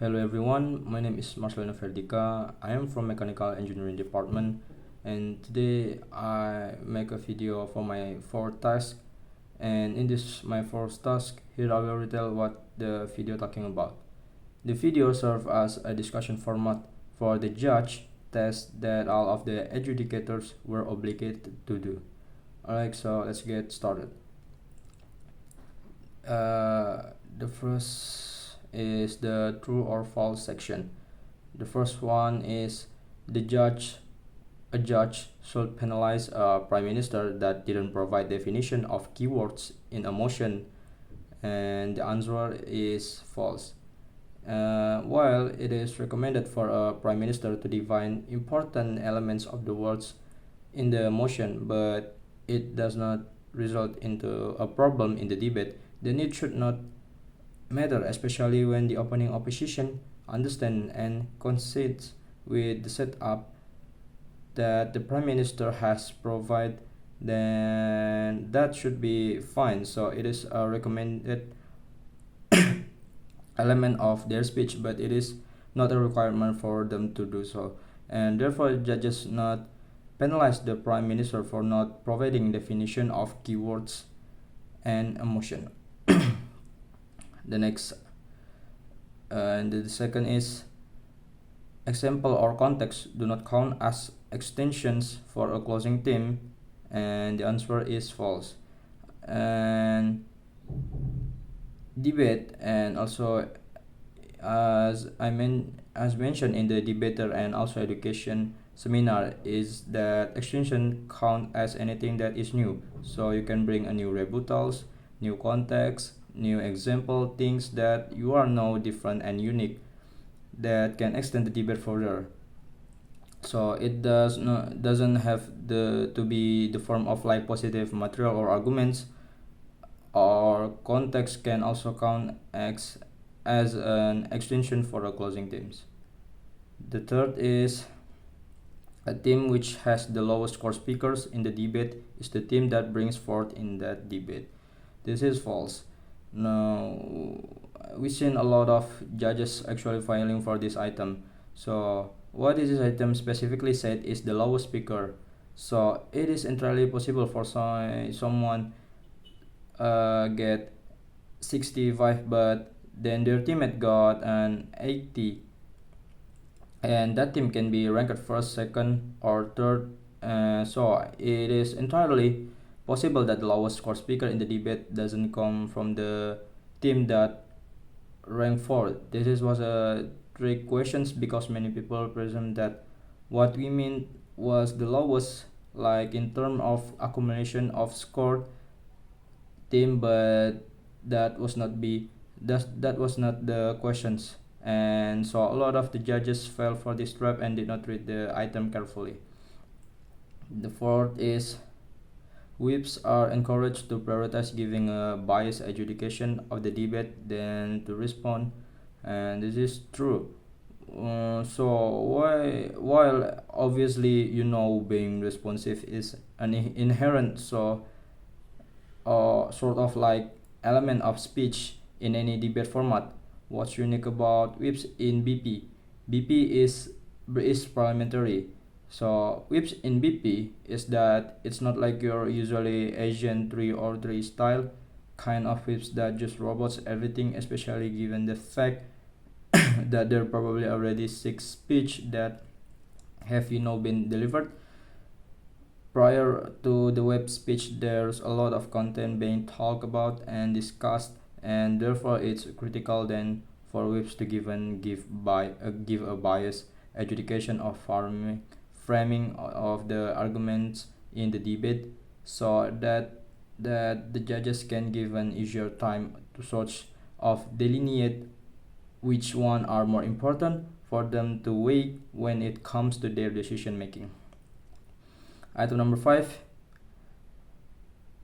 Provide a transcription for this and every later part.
Hello everyone, my name is Marcelino Verdika. I am from Mechanical Engineering Department, and today I make a video for my fourth task. And in this my fourth task, here I will retell what the video talking about. The video serves as a discussion format for the judge test that all of the adjudicators were obligated to do. Alright, so let's get started. The first is the true or false section. The first one is the judge a judge should penalize a prime minister that didn't provide definition of keywords in a motion, and the answer is false. While it is recommended for a prime minister to define important elements of the words in the motion, but it does not result into a problem in the debate, the need should not matter, especially when the opposing opposition understands and concedes with the setup that the prime minister has provided, then that should be fine. So it is a recommended element of their speech, but it is not a requirement for them to do so, and therefore judges not penalize the prime minister for not providing definition of keywords and emotion. The next and the second is example or context do not count as extensions for a closing theme, and the answer is false. And debate, and also as mentioned in the debater and also education seminar, is that extension count as anything that is new, so you can bring a new rebuttals, new context, new example, things that you are now different and unique that can extend the debate further. So it doesn't have to be the form of like positive material or arguments, or context can also count as an extension for the closing themes. The third is a team which has the lowest score speakers in the debate is the team that brings forth in that debate. This is false. Now, we've seen a lot of judges actually filing for this item. So what this item specifically said is the lowest speaker. So it is entirely possible for someone get 65, but then their teammate got an 80, and that team can be ranked first, second, or third. So it is entirely possible that the lowest score speaker in the debate doesn't come from the team that ranked fourth. Was a trick questions because many people presume that what we mean was the lowest, like in terms of accumulation of score team, but that was not the questions, and so a lot of the judges fell for this trap and did not read the item carefully. The fourth is whips are encouraged to prioritize giving a biased adjudication of the debate than to respond, and this is true. While obviously being responsive is an inherent sort of like element of speech in any debate format, what's unique about whips in BP? BP is parliamentary. So whips in BP is that it's not like your usually Asian 3 or 3 style kind of whips that just robots everything, especially given the fact that there are probably already 6 speech that have been delivered. Prior to the web speech, there's a lot of content being talked about and discussed, and therefore it's critical then for whips to give a biased adjudication of framing of the arguments in the debate, so that the judges can give an easier time to sort of delineate which one are more important for them to weigh when it comes to their decision making. Item number 5.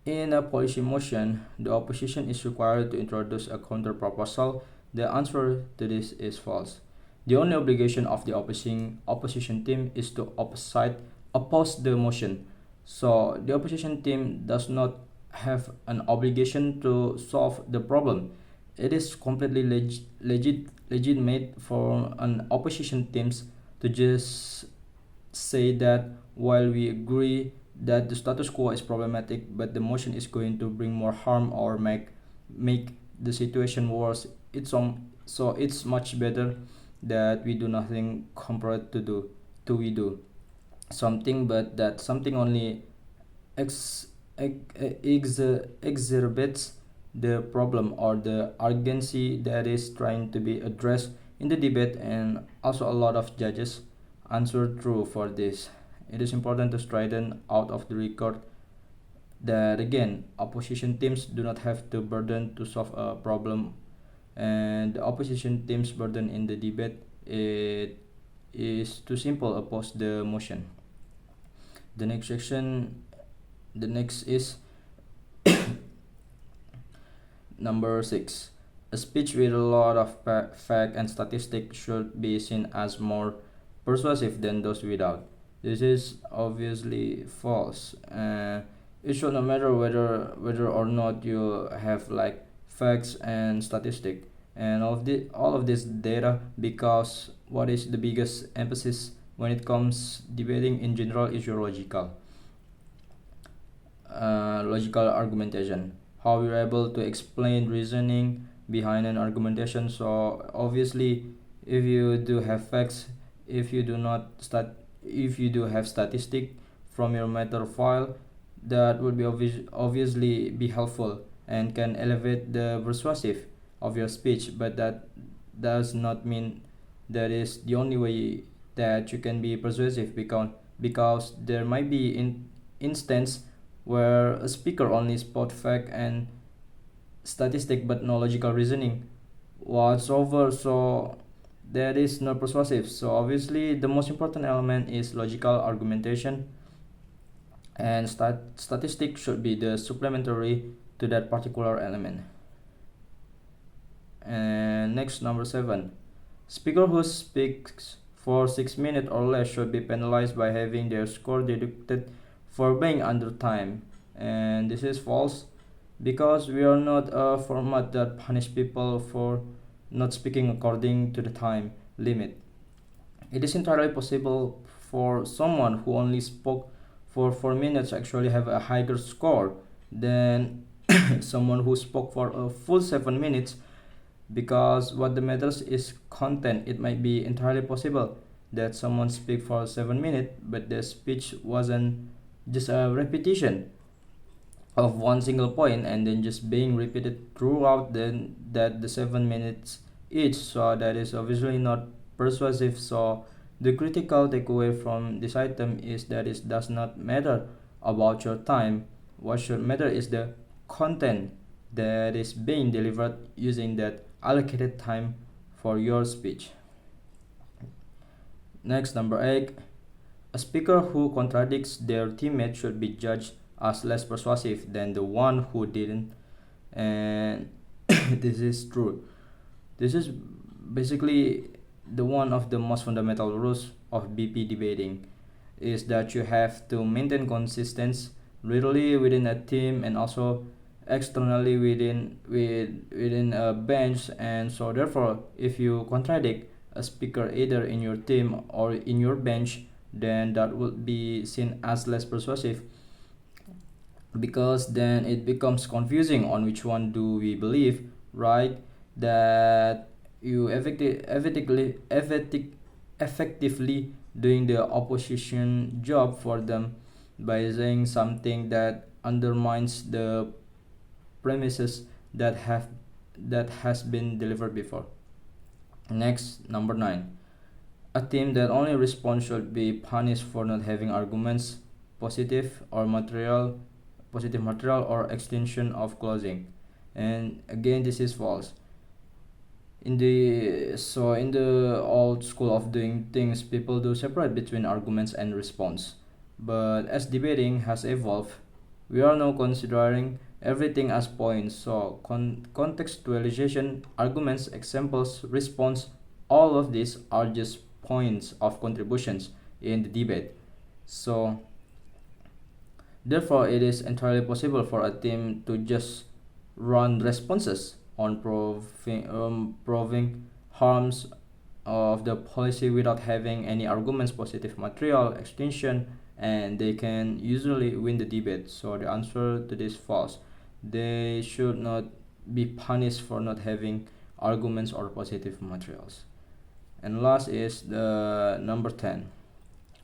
In a policy motion, the opposition is required to introduce a counter proposal. The answer to this is false. The only obligation of the opposition team is to oppose the motion. So the opposition team does not have an obligation to solve the problem. it is completely legitimate for an opposition teams to just say that while we agree that the status quo is problematic, but the motion is going to bring more harm or make the situation worse. So it's much better that we do nothing compared to we do something, but that something only ex, exacerbates the problem or the urgency that is trying to be addressed in the debate. And also a lot of judges answer true for this. It is important to straighten out of the record that again opposition teams do not have the burden to solve a problem, and the opposition team's burden in the debate it is to simple oppose the motion. The next section, the next is number 6. A speech with a lot of fact and statistics should be seen as more persuasive than those without. This is obviously false. It should not matter whether or not you have like facts and statistics and all of this data, because what is the biggest emphasis when it comes debating in general is your logical argumentation, how you're able to explain reasoning behind an argumentation. So obviously if you do have facts, if you do not stat if you do have statistic from your matter file, that would be obviously be helpful and can elevate the persuasive of your speech, but that does not mean that is the only way that you can be persuasive, because there might be in instance where a speaker only spot fact and statistic but no logical reasoning whatsoever, so that is not persuasive. So obviously the most important element is logical argumentation, and statistics should be the supplementary to that particular element. And next, number 7. Speaker who speaks for 6 minutes or less should be penalized by having their score deducted for being under time. And this is false, because we are not a format that punish people for not speaking according to the time limit. It is entirely possible for someone who only spoke for 4 minutes actually have a higher score than someone who spoke for a full 7 minutes, because what the matters is content. It might be entirely possible that someone speak for 7 minutes but their speech wasn't just a repetition of one single point and then just being repeated throughout then that the 7 minutes each, so that is obviously not persuasive. So the critical takeaway from this item is that it does not matter about your time. What should matter is the content that is being delivered using that allocated time for your speech. Next, number 8. A speaker who contradicts their teammate should be judged as less persuasive than the one who didn't. And this is true. This is basically the one of the most fundamental rules of BP debating, is that you have to maintain consistency literally within a team and also externally within a bench. And so therefore if you contradict a speaker either in your team or in your bench, then that would be seen as less persuasive, because then it becomes confusing on which one do we believe, right? That you effectively doing the opposition job for them by saying something that undermines the premises that has been delivered before. Next, number 9. A team that only responds should be punished for not having arguments, positive material or extension of closing. And again, this is false. In the old school of doing things, people do separate between arguments and response. But as debating has evolved, we are now considering everything as points. So contextualization, arguments, examples, response, all of these are just points of contributions in the debate. So therefore it is entirely possible for a team to just run responses on proving harms of the policy without having any arguments positive material extinction, and they can usually win the debate. So the answer to this is false. They should not be punished for not having arguments or positive materials. And last is the number 10.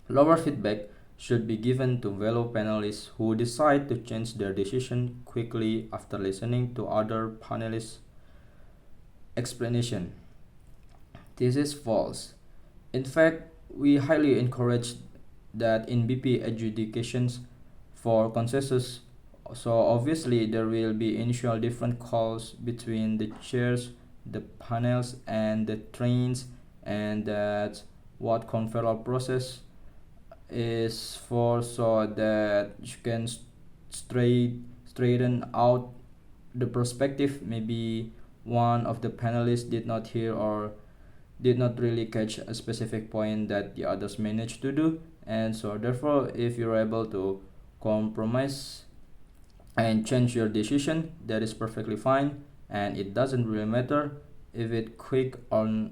Lower feedback should be given to fellow panelists who decide to change their decision quickly after listening to other panelists' explanation. This is false. In fact, we highly encourage that in BP adjudications for consensus. So obviously there will be initial different calls between the chairs, the panels, and the trains, and that's what conferral process is for, so that you can straighten out the perspective. Maybe one of the panelists did not hear or did not really catch a specific point that the others managed to do, and so therefore if you're able to compromise and change your decision, that is perfectly fine, and it doesn't really matter if it quick or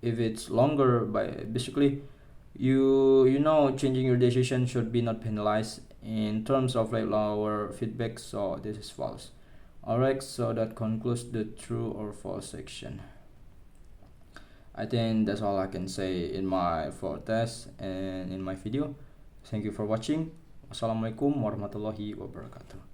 if it's longer. By basically, changing your decision should be not penalized in terms of like lower feedback. So this is false. Alright, so that concludes the true or false section. I think that's all I can say in my for test and in my video. Thank you for watching. Wassalamualaikum warahmatullahi wabarakatuh.